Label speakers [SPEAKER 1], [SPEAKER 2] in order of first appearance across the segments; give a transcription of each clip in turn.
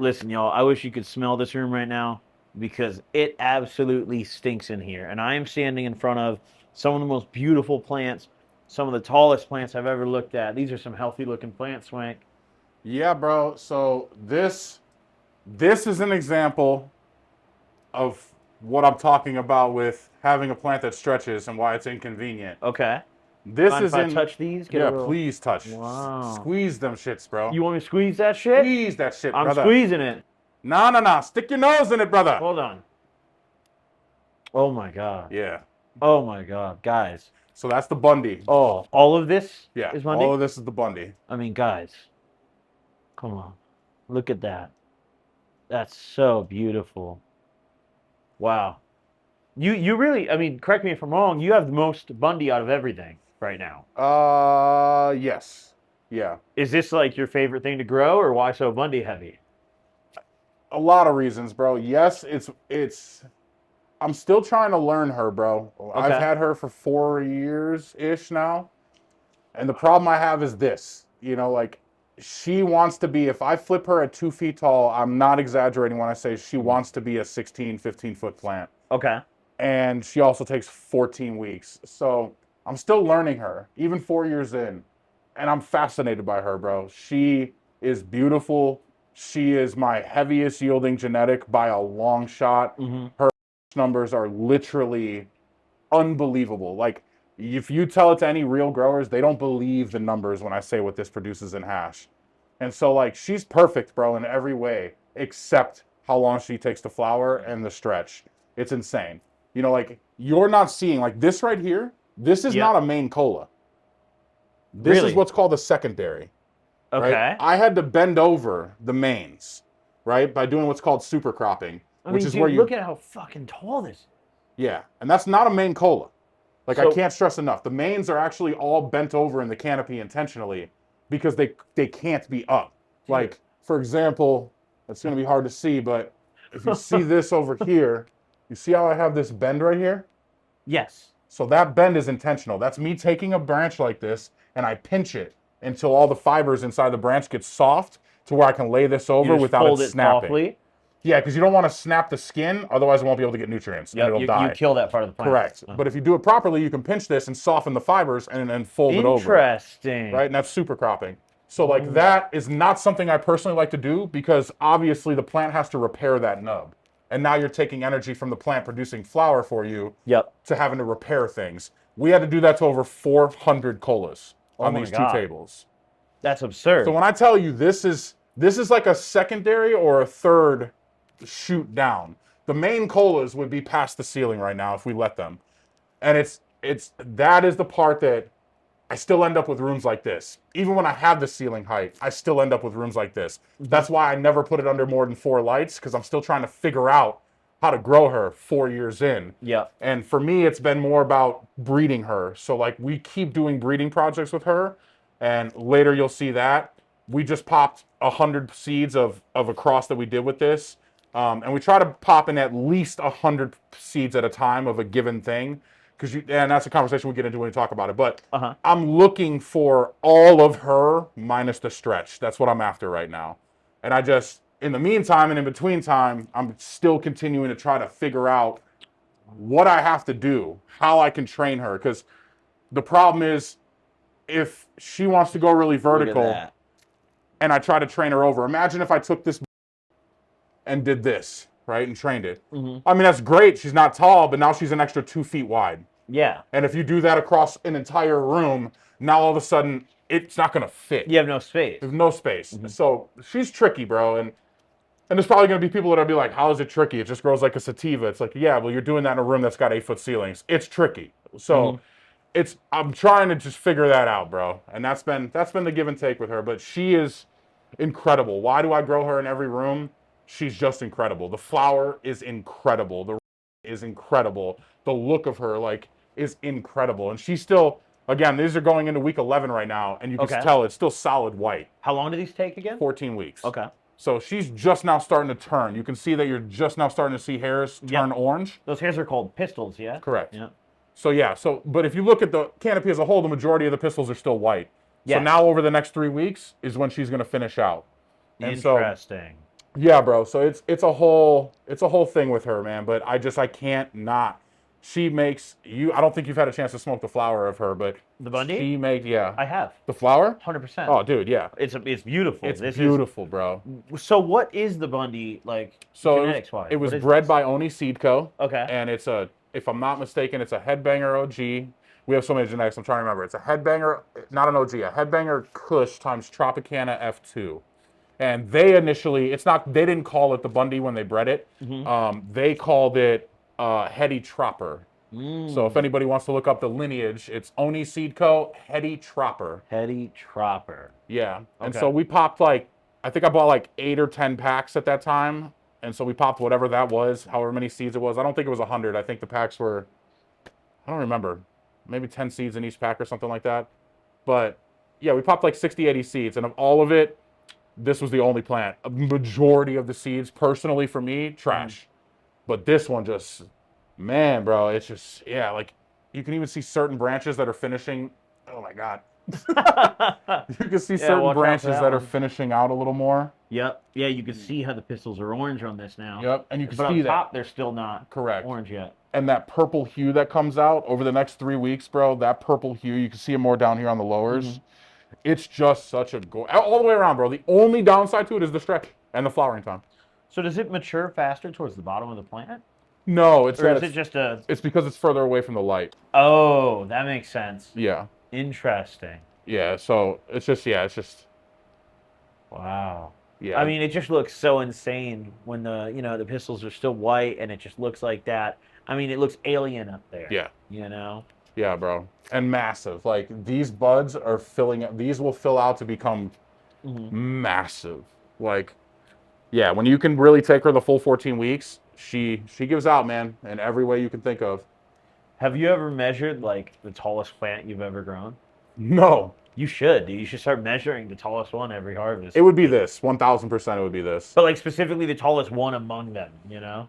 [SPEAKER 1] Listen, y'all, I wish you could smell this room right now because it absolutely stinks in here. And I am standing in front of some of the most beautiful plants, some of the tallest plants I've ever looked at. These are some healthy looking plants, Swank.
[SPEAKER 2] Yeah, bro. So this is an example of what I'm talking about with having a plant that stretches and why it's inconvenient.
[SPEAKER 1] Okay.
[SPEAKER 2] This
[SPEAKER 1] Mind if
[SPEAKER 2] is
[SPEAKER 1] I
[SPEAKER 2] in
[SPEAKER 1] touch these? Get a
[SPEAKER 2] Yeah,
[SPEAKER 1] little.
[SPEAKER 2] please touch.
[SPEAKER 1] Wow.
[SPEAKER 2] Squeeze them shits, bro.
[SPEAKER 1] You want me to squeeze that shit?
[SPEAKER 2] Squeeze that shit,
[SPEAKER 1] I'm
[SPEAKER 2] brother.
[SPEAKER 1] squeezing it.
[SPEAKER 2] Nah. Stick your nose in it, brother.
[SPEAKER 1] Hold on. Oh my God.
[SPEAKER 2] Yeah.
[SPEAKER 1] Oh my God. Guys.
[SPEAKER 2] So that's the Bundy.
[SPEAKER 1] Oh, all of this
[SPEAKER 2] Yeah.
[SPEAKER 1] is Bundy?
[SPEAKER 2] All of this is the Bundy.
[SPEAKER 1] I mean, guys. Come on. Look at that. That's so beautiful. Wow. You really, I mean, correct me if I'm wrong, you have the most Bundy out of everything right now.
[SPEAKER 2] Yes. Yeah.
[SPEAKER 1] Is this like your favorite thing to grow, or why so Bundy heavy?
[SPEAKER 2] A lot of reasons, bro. Yes, it's I'm still trying to learn her, bro. I've had her for 4 years-ish now. And the problem I have is this. You know, like, she wants to be, if I flip her at 2 feet tall, I'm not exaggerating when I say she wants to be a 16, 15-foot plant.
[SPEAKER 1] Okay.
[SPEAKER 2] And she also takes 14 weeks. So I'm still learning her, even 4 years in. And I'm fascinated by her, bro. She is beautiful. She is my heaviest yielding genetic by a long shot. Her numbers are literally unbelievable. Like, if you tell it to any real growers, they don't believe the numbers when I say what this produces in hash. And so, like, she's perfect, bro, in every way, except how long she takes to flower and the stretch. It's insane. You know, like, you're not seeing, like, this right here, this is not a main cola. This is what's called a secondary.
[SPEAKER 1] Okay.
[SPEAKER 2] Right? I had to bend over the mains, right, by doing what's called super cropping, which is
[SPEAKER 1] dude,
[SPEAKER 2] where you
[SPEAKER 1] look at how fucking tall this is.
[SPEAKER 2] Yeah, and that's not a main cola. Like, I can't stress enough. The mains are actually all bent over in the canopy intentionally because they can't be up. Like, for example, it's going to be hard to see, but if you see this over here, you see how I have this bend right here?
[SPEAKER 1] Yes.
[SPEAKER 2] So that bend is intentional. That's me taking a branch like this and I pinch it until all the fibers inside the branch get soft to where I can lay this over without it snapping.
[SPEAKER 1] Softly.
[SPEAKER 2] Yeah, because you don't want to snap the skin, otherwise it won't be able to get nutrients and it'll die.
[SPEAKER 1] You kill that part of the plant.
[SPEAKER 2] Correct. But if you do it properly, you can pinch this and soften the fibers and then fold it over.
[SPEAKER 1] Interesting.
[SPEAKER 2] Right? And that's super cropping. So, like, that is not something I personally like to do because obviously the plant has to repair that nub. And now you're taking energy from the plant producing flower for you to having to repair things. We had to do that to over 400 colas on these 2 tables.
[SPEAKER 1] That's absurd.
[SPEAKER 2] So when I tell you this is like a secondary or a third shoot down. The main colas would be past the ceiling right now if we let them. And that is the part that I still end up with rooms like this. Even when I have the ceiling height, I still end up with rooms like this. That's why I never put it under more than 4 lights, because I'm still trying to figure out how to grow her 4 years in.
[SPEAKER 1] Yeah.
[SPEAKER 2] And for me, it's been more about breeding her. So, like, we keep doing breeding projects with her, and later you'll see that. We just popped 100 seeds of a cross that we did with this. And we try to pop in at least 100 seeds at a time of a given thing. And that's a conversation we get into when we talk about it. But I'm looking for all of her minus the stretch. That's what I'm after right now. And I just, in the meantime and in between time, I'm still continuing to try to figure out what I have to do, how I can train her. Because the problem is, if she wants to go really vertical and I try to train her over, imagine if I took this and did this, right, and trained it. I mean, that's great. She's not tall, but now she's an extra 2 feet wide.
[SPEAKER 1] Yeah.
[SPEAKER 2] And if you do that across an entire room, now all of a sudden, it's not going to fit.
[SPEAKER 1] You have no space.
[SPEAKER 2] There's no space. So she's tricky, bro. And there's probably going to be people that'll be like, how is it tricky? It just grows like a sativa. It's like, yeah, well, you're doing that in a room that's got 8-foot ceilings. It's tricky. So I'm trying to just figure that out, bro. And that's been the give and take with her. But she is incredible. Why do I grow her in every room? She's just incredible. The flower is incredible. The is incredible. The look of her, like, is incredible. And she's still, again, these are going into week 11 right now, and you can tell it's still solid white.
[SPEAKER 1] How long do these take again?
[SPEAKER 2] 14 weeks.
[SPEAKER 1] Okay.
[SPEAKER 2] So she's just now starting to turn. You can see that you're just now starting to see hairs turn orange.
[SPEAKER 1] Those hairs are called pistils, yeah?
[SPEAKER 2] Correct.
[SPEAKER 1] Yeah.
[SPEAKER 2] So, but if you look at the canopy as a whole, the majority of the pistils are still white. So now over the next 3 weeks is when she's going to finish out. And
[SPEAKER 1] interesting.
[SPEAKER 2] Yeah, bro. So it's a whole thing with her, man. But I can't not. She makes you. I don't think you've had a chance to smoke the flower of her, but
[SPEAKER 1] The Bundy?
[SPEAKER 2] she makes, yeah,
[SPEAKER 1] I have.
[SPEAKER 2] the flower.
[SPEAKER 1] 100%.
[SPEAKER 2] Oh, dude, yeah,
[SPEAKER 1] It's beautiful.
[SPEAKER 2] it's
[SPEAKER 1] This is
[SPEAKER 2] beautiful, bro.
[SPEAKER 1] so what is the Bundy like
[SPEAKER 2] So
[SPEAKER 1] genetics wise?
[SPEAKER 2] it
[SPEAKER 1] What
[SPEAKER 2] was
[SPEAKER 1] is
[SPEAKER 2] bred
[SPEAKER 1] this?
[SPEAKER 2] by Oni Seed Co.
[SPEAKER 1] Okay.
[SPEAKER 2] And it's a, if I'm not mistaken, it's a headbanger OG. We have so many genetics. I'm trying to remember. It's a headbanger, not an OG, a headbanger Kush times Tropicana F2. And they initially, it's not, they didn't call it the Bundy when they bred it.
[SPEAKER 1] Mm-hmm.
[SPEAKER 2] They called it Heady Tropper. So if
[SPEAKER 1] Mm.
[SPEAKER 2] anybody wants to look up the lineage, it's Oni Seed Co. Heady Tropper.
[SPEAKER 1] Heady Tropper.
[SPEAKER 2] Yeah. And so
[SPEAKER 1] Okay.
[SPEAKER 2] we popped like, I think I bought like 8 or 10 packs at that time. And so we popped whatever that was, however many seeds it was. I don't think it was 100. I think the packs were, I don't remember, maybe 10 seeds in each pack or something like that. But yeah, we popped like 60, 80 seeds. And of all of it, this was the only plant. A majority of the seeds, personally for me,
[SPEAKER 1] Mm.
[SPEAKER 2] trash. But this one just, man, bro, it's just, yeah, like you can even see certain branches that are finishing. Oh my God. You can see
[SPEAKER 1] Yeah,
[SPEAKER 2] certain
[SPEAKER 1] watch out for
[SPEAKER 2] branches
[SPEAKER 1] that
[SPEAKER 2] that are
[SPEAKER 1] one.
[SPEAKER 2] finishing out a little more.
[SPEAKER 1] Yep. Yeah, you can see how the pistils are orange on this now.
[SPEAKER 2] Yep, and you can
[SPEAKER 1] But
[SPEAKER 2] see
[SPEAKER 1] up
[SPEAKER 2] that.
[SPEAKER 1] top, they're still not
[SPEAKER 2] Correct.
[SPEAKER 1] orange yet.
[SPEAKER 2] And that purple hue that comes out over the next 3 weeks, bro, that purple hue, you can see it more down here on the lowers.
[SPEAKER 1] Hmm.
[SPEAKER 2] It's just such a all the way around, bro. The only downside to it is the stretch and the flowering time.
[SPEAKER 1] So does it mature faster towards the bottom of the plant?
[SPEAKER 2] No, it's
[SPEAKER 1] Or
[SPEAKER 2] that
[SPEAKER 1] is it just a...
[SPEAKER 2] it's because it's further away from the light.
[SPEAKER 1] Oh, that makes sense.
[SPEAKER 2] Yeah.
[SPEAKER 1] Interesting.
[SPEAKER 2] Yeah, so it's just, yeah, it's just,
[SPEAKER 1] Wow. I
[SPEAKER 2] yeah.
[SPEAKER 1] mean, it just looks so insane when the pistils are still white and it just looks like that. I mean, it looks alien up there,
[SPEAKER 2] Yeah.
[SPEAKER 1] you know?
[SPEAKER 2] Yeah, bro. And massive. Like these buds are filling up, these will fill out to become
[SPEAKER 1] Hmm.
[SPEAKER 2] massive. Like, yeah, when you can really take her the full 14 weeks, she gives out, man, in every way you can think of.
[SPEAKER 1] Have you ever measured like the tallest plant you've ever grown?
[SPEAKER 2] No,
[SPEAKER 1] You should, dude. You should start measuring the tallest one every
[SPEAKER 2] it
[SPEAKER 1] harvest.
[SPEAKER 2] would be this. 1000% it would be this.
[SPEAKER 1] But like specifically the tallest one among them, you know?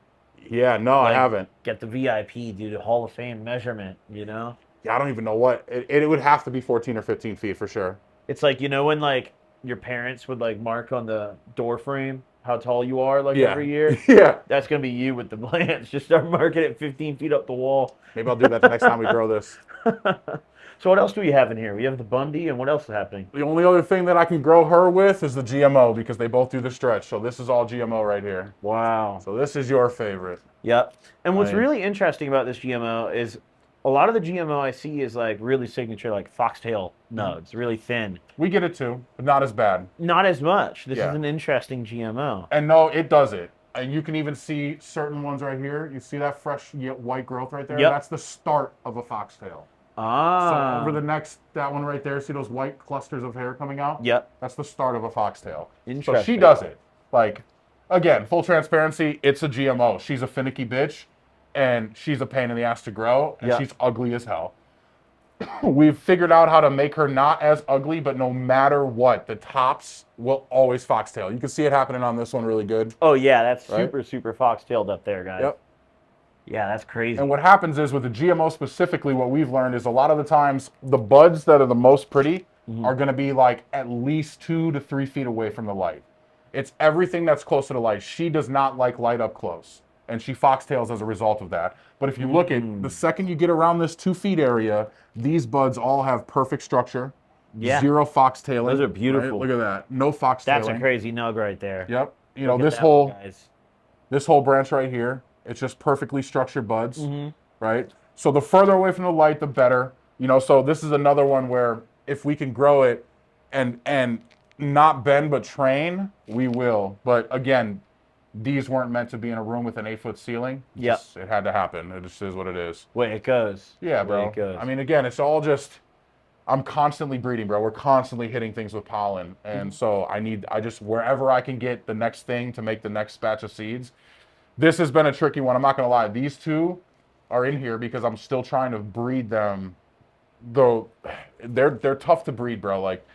[SPEAKER 2] Yeah, no, I
[SPEAKER 1] Like
[SPEAKER 2] haven't.
[SPEAKER 1] get the VIP, do the Hall of Fame measurement, you know?
[SPEAKER 2] Yeah, I don't even know what. It would have to be 14 or 15 feet for sure.
[SPEAKER 1] It's like, when like your parents would like mark on the door frame how tall you are like
[SPEAKER 2] Yeah.
[SPEAKER 1] every year?
[SPEAKER 2] Yeah.
[SPEAKER 1] That's gonna be you with the plants. Just start marking it 15 feet up the wall.
[SPEAKER 2] Maybe I'll do that the next time we grow this.
[SPEAKER 1] So what else do we have in here? We have the Bundy, and what else is happening?
[SPEAKER 2] The only other thing that I can grow her with is the GMO because they both do the stretch. So this is all GMO right here.
[SPEAKER 1] Wow.
[SPEAKER 2] So this is your favorite.
[SPEAKER 1] Yep. And what's
[SPEAKER 2] I mean,
[SPEAKER 1] really interesting about this GMO is a lot of the GMO I see is like really signature, like foxtail nugs, really thin.
[SPEAKER 2] we get it too, but not as bad.
[SPEAKER 1] Not as much. This is
[SPEAKER 2] Yeah.
[SPEAKER 1] an interesting GMO.
[SPEAKER 2] And no, it does it. And you can even see certain ones right here. You see that fresh white growth right there?
[SPEAKER 1] Yep.
[SPEAKER 2] That's the start of a foxtail. So
[SPEAKER 1] Ah.
[SPEAKER 2] over the next, that one right there, see those white clusters of hair coming out?
[SPEAKER 1] Yep.
[SPEAKER 2] That's the start of a foxtail. So
[SPEAKER 1] Interesting.
[SPEAKER 2] she does it. Like, again, full transparency, it's a GMO. She's a finicky bitch, and she's a pain in the ass to grow, and
[SPEAKER 1] Yeah.
[SPEAKER 2] she's ugly as hell. We've figured out how to make her not as ugly, but no matter what, the tops will always foxtail. You can see it happening on this one really good.
[SPEAKER 1] Oh yeah, that's
[SPEAKER 2] Right?
[SPEAKER 1] super, super fox-tailed up there, guys.
[SPEAKER 2] Yep.
[SPEAKER 1] Yeah, that's crazy.
[SPEAKER 2] And what happens is with the GMO specifically, what we've learned is a lot of the times the buds that are the most pretty are going to be like at least 2 to 3 feet away from the light. It's everything that's close to the light. She does not like light up close, and she foxtails as a result of that. But if you look at the second you get around this 2 feet area, these buds all have perfect structure.
[SPEAKER 1] Yeah.
[SPEAKER 2] Zero foxtailing.
[SPEAKER 1] Those are
[SPEAKER 2] right?
[SPEAKER 1] beautiful.
[SPEAKER 2] Look at that. No foxtailing.
[SPEAKER 1] That's a crazy nug right there.
[SPEAKER 2] Yep. You know,
[SPEAKER 1] Look at
[SPEAKER 2] this
[SPEAKER 1] that one,
[SPEAKER 2] whole
[SPEAKER 1] guys.
[SPEAKER 2] this whole branch right here, it's just perfectly structured buds,
[SPEAKER 1] Mm-hmm.
[SPEAKER 2] right? So the further away from the light, the better. You know, so this is another one where if we can grow it and not bend but train, we will. But again, these weren't meant to be in a room with an 8-foot ceiling.
[SPEAKER 1] Yep.
[SPEAKER 2] It had to happen. It just is what it is.
[SPEAKER 1] Way it goes.
[SPEAKER 2] Yeah,
[SPEAKER 1] Way
[SPEAKER 2] bro.
[SPEAKER 1] it goes.
[SPEAKER 2] I mean, again, it's all just, I'm constantly breeding, bro. We're constantly hitting things with pollen. And so I just, wherever I can get the next thing to make the next batch of seeds. This has been a tricky one. I'm not going to lie. These two are in here because I'm still trying to breed them. Though they're tough to breed, bro. Like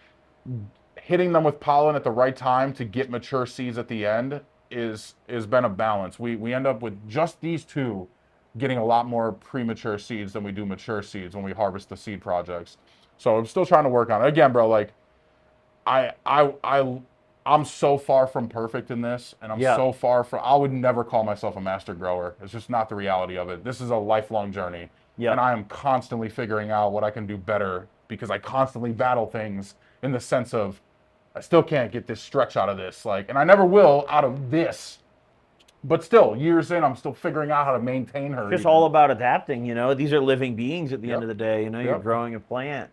[SPEAKER 2] hitting them with pollen at the right time to get mature seeds at the end is been a balance. We end up with just these two getting a lot more premature seeds than we do mature seeds when we harvest the seed projects. So I'm still trying to work on it. Again, bro, like I I'm so far from perfect in this, and I'm
[SPEAKER 1] Yeah.
[SPEAKER 2] so far from. I would never call myself a master grower. It's just not the reality of it. This is a lifelong journey,
[SPEAKER 1] Yeah.
[SPEAKER 2] and I am constantly figuring out what I can do better because I constantly battle things in the sense of I still can't get this stretch out of this, like, and I never will out of this. But still, years in, I'm still figuring out how to maintain her.
[SPEAKER 1] Just
[SPEAKER 2] even.
[SPEAKER 1] all about adapting, you know. These are living beings at the end
[SPEAKER 2] Yep.
[SPEAKER 1] of the day, you know. You're
[SPEAKER 2] Yep.
[SPEAKER 1] growing a plant,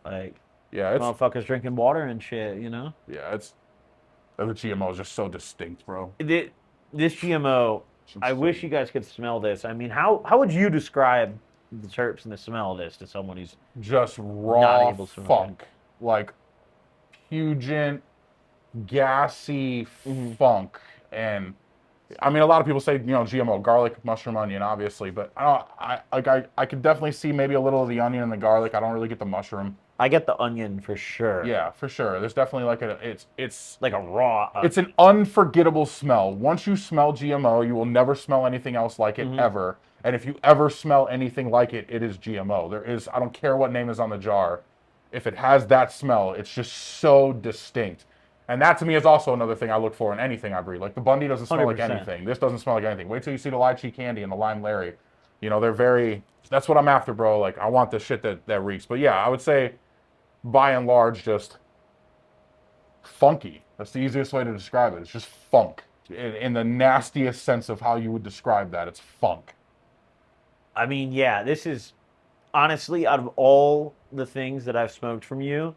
[SPEAKER 1] like
[SPEAKER 2] Yeah, it's
[SPEAKER 1] motherfuckers drinking water and shit, you know.
[SPEAKER 2] yeah, it's the GMO is just so distinct, bro.
[SPEAKER 1] This GMO,
[SPEAKER 2] It's
[SPEAKER 1] I
[SPEAKER 2] insane.
[SPEAKER 1] wish you guys could smell this. I mean, how would you describe the terps and the smell of this to someone who's
[SPEAKER 2] Just
[SPEAKER 1] not
[SPEAKER 2] raw
[SPEAKER 1] able to smell it?
[SPEAKER 2] funk, like pungent, gassy
[SPEAKER 1] Mhm.
[SPEAKER 2] funk, and I mean, a lot of people say GMO, garlic, mushroom, onion, obviously, but I could definitely see maybe a little of the onion and the garlic. I don't really get the mushroom.
[SPEAKER 1] I get the onion for sure.
[SPEAKER 2] Yeah, for sure. There's definitely like it's
[SPEAKER 1] Like a raw.
[SPEAKER 2] it's an unforgettable smell. Once you smell GMO, you will never smell anything else like it
[SPEAKER 1] Mhm.
[SPEAKER 2] ever. And if you ever smell anything like it, it is GMO. I don't care what name is on the jar. If it has that smell, it's just so distinct. And that to me is also another thing I look for in anything I breed. Like the Bundy doesn't smell like
[SPEAKER 1] 100%.
[SPEAKER 2] anything. This doesn't smell like anything. Wait till you see the lychee candy and the lime Larry. They're very, that's what I'm after, bro. Like I want the shit that reeks. But yeah, I would say by and large, just funky. That's the easiest way to describe it. It's just funk in the nastiest sense of how you would describe that. It's funk.
[SPEAKER 1] I mean, yeah, this is honestly out of all the things that I've smoked from you,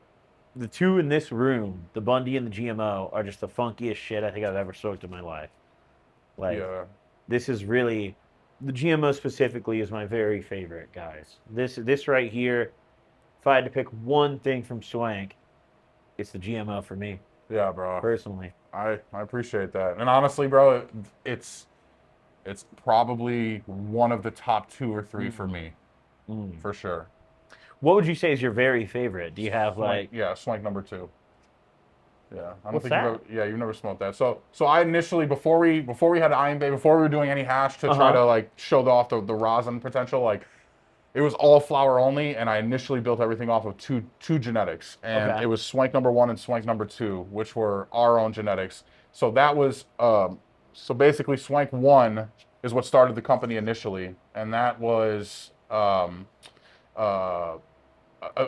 [SPEAKER 1] the two in this room, the Bundy and the GMO, are just the funkiest shit I think I've ever smoked in my life. Like,
[SPEAKER 2] Yeah.
[SPEAKER 1] this is really the GMO specifically is my very favorite, guys. This right here, if I had to pick one thing from Swank, it's the GMO for me
[SPEAKER 2] Yeah, bro.
[SPEAKER 1] personally.
[SPEAKER 2] I appreciate that. And honestly, bro, it's probably one of the top 2 or 3 for me,
[SPEAKER 1] Mm.
[SPEAKER 2] for sure.
[SPEAKER 1] What would you say is your very favorite? Do you have like
[SPEAKER 2] Swank number 2. Yeah, I don't
[SPEAKER 1] what's
[SPEAKER 2] think
[SPEAKER 1] that?
[SPEAKER 2] you've never smoked that. So I initially before we had Iron Bay, before we were doing any hash to try
[SPEAKER 1] Uh-huh.
[SPEAKER 2] to like show off the rosin potential, like it was all flower only, and I initially built everything off of two genetics, and
[SPEAKER 1] Okay.
[SPEAKER 2] it was Swank number 1 and Swank number 2, which were our own genetics. So that was so basically Swank 1 is what started the company initially, and that was uh,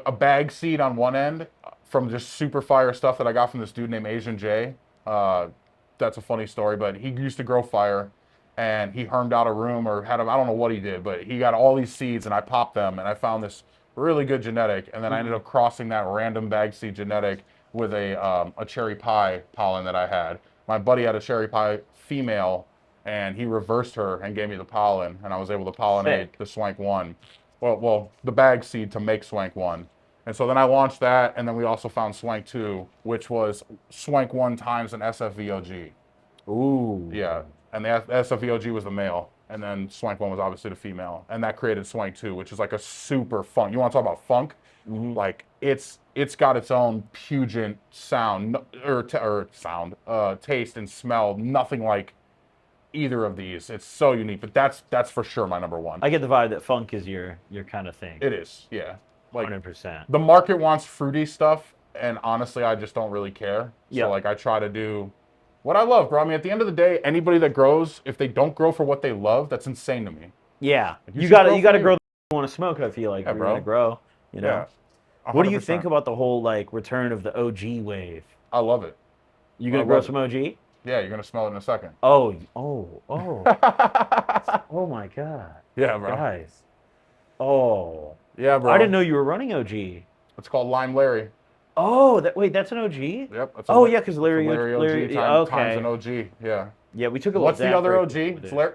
[SPEAKER 2] a bag seed on one end from just super fire stuff that I got from this dude named Asian J. That's a funny story, but he used to grow fire, and he hermed out a room or I don't know what he did, but he got all these seeds, and I popped them, and I found this really good genetic, and then I ended up crossing that random bag seed genetic with a cherry pie pollen that I had. My buddy had a cherry pie female, and he reversed her and gave me the pollen, and I was able to pollinate
[SPEAKER 1] Sick.
[SPEAKER 2] the Swank 1. Well, the bag seed to make Swank 1. And so then I launched that, and then we also found Swank 2, which was Swank 1 times an SFVOG.
[SPEAKER 1] Ooh.
[SPEAKER 2] Yeah, and the SFVOG was the male, and then Swank 1 was obviously the female, and that created Swank 2, which is like a super funk. You want to talk about funk? Like it's got its own pungent sound or sound, taste and smell. Nothing like either of these. It's so unique, but that's for sure my number 1.
[SPEAKER 1] I get the vibe that funk is your kind of thing.
[SPEAKER 2] It is, yeah. Like
[SPEAKER 1] 100%.
[SPEAKER 2] the market wants fruity stuff, and honestly, I just don't really care.
[SPEAKER 1] Yeah.
[SPEAKER 2] So like I try to do what I love, bro. I mean, at the end of the day, anybody that grows, if they don't grow for what they love, that's insane to me.
[SPEAKER 1] Yeah.
[SPEAKER 2] you
[SPEAKER 1] You
[SPEAKER 2] should
[SPEAKER 1] got to
[SPEAKER 2] grow
[SPEAKER 1] you got to
[SPEAKER 2] for
[SPEAKER 1] grow
[SPEAKER 2] you.
[SPEAKER 1] the you want to smoke, I feel like.
[SPEAKER 2] Yeah,
[SPEAKER 1] If you're going to
[SPEAKER 2] bro.
[SPEAKER 1] grow, you know.
[SPEAKER 2] Yeah.
[SPEAKER 1] What do you think
[SPEAKER 2] 100%.
[SPEAKER 1] about the whole like return of the OG wave?
[SPEAKER 2] I love it.
[SPEAKER 1] You
[SPEAKER 2] I
[SPEAKER 1] going to grow
[SPEAKER 2] love
[SPEAKER 1] some OG?
[SPEAKER 2] Yeah, you're gonna smell it in a second.
[SPEAKER 1] Oh, oh my God.
[SPEAKER 2] Yeah, bro.
[SPEAKER 1] Guys. Oh.
[SPEAKER 2] Yeah, bro.
[SPEAKER 1] I didn't know you were running OG.
[SPEAKER 2] It's called Lime Larry.
[SPEAKER 1] Oh, wait, that's an OG?
[SPEAKER 2] Yep.
[SPEAKER 1] Oh, yeah, because Larry,
[SPEAKER 2] it's a Larry OG
[SPEAKER 1] Larry,
[SPEAKER 2] times
[SPEAKER 1] okay.
[SPEAKER 2] an OG. Yeah.
[SPEAKER 1] Yeah, we took a
[SPEAKER 2] What's
[SPEAKER 1] little
[SPEAKER 2] the other
[SPEAKER 1] break
[SPEAKER 2] OG?
[SPEAKER 1] with
[SPEAKER 2] It's
[SPEAKER 1] it.
[SPEAKER 2] Larry.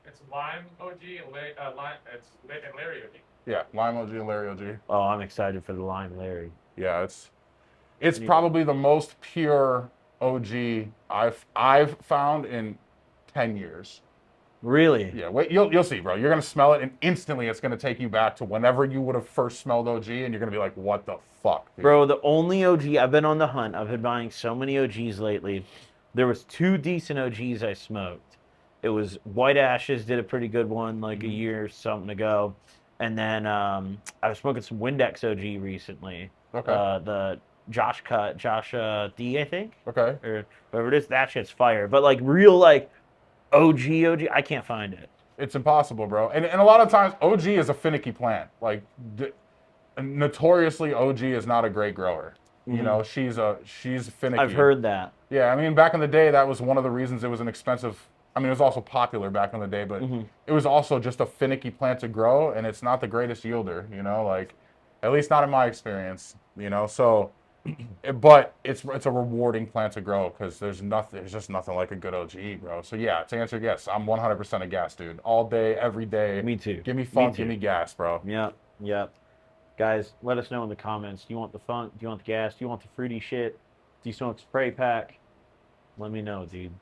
[SPEAKER 3] It's lime OG, and Larry OG.
[SPEAKER 2] Yeah, Lime OG and Larry OG.
[SPEAKER 1] Oh, I'm excited for the Lime Larry.
[SPEAKER 2] Yeah, it's probably the most pure OG I've found in 10 years.
[SPEAKER 1] Really?
[SPEAKER 2] Yeah, wait, you'll see, bro. You're gonna smell it, and instantly it's gonna take you back to whenever you would have first smelled OG, and you're gonna be like, "What the fuck, dude?"
[SPEAKER 1] Bro, the only OG, I've been on the hunt. I've been buying so many OGs lately. There was 2 decent OGs I smoked. It was White Ashes did a pretty good one like a year or something ago. And then I was smoking some Windex OG recently.
[SPEAKER 2] Okay.
[SPEAKER 1] The Josh D, I think,
[SPEAKER 2] Okay.
[SPEAKER 1] or whoever it is. That shit's fire. But like real like OG, I can't find it.
[SPEAKER 2] It's impossible, bro. And a lot of times, OG is a finicky plant. Like, notoriously, OG is not a great grower. You know, she's finicky.
[SPEAKER 1] I've heard that.
[SPEAKER 2] Yeah, I mean, back in the day, that was one of the reasons it was an expensive. I mean, it was also popular back in the day, but it was also just a finicky plant to grow, and it's not the greatest yielder. You know, like, at least not in my experience. You know, so. But it's a rewarding plant to grow because there's just nothing like a good OG, bro. So yeah, to answer yes, I'm 100% a gas dude. All day, every day.
[SPEAKER 1] Me too.
[SPEAKER 2] Give me funk,
[SPEAKER 1] too.
[SPEAKER 2] give me gas, bro.
[SPEAKER 1] Yep. Guys, let us know in the comments. Do you want the funk? Do you want the gas? Do you want the fruity shit? Do you want the spray pack? Let me know, dude.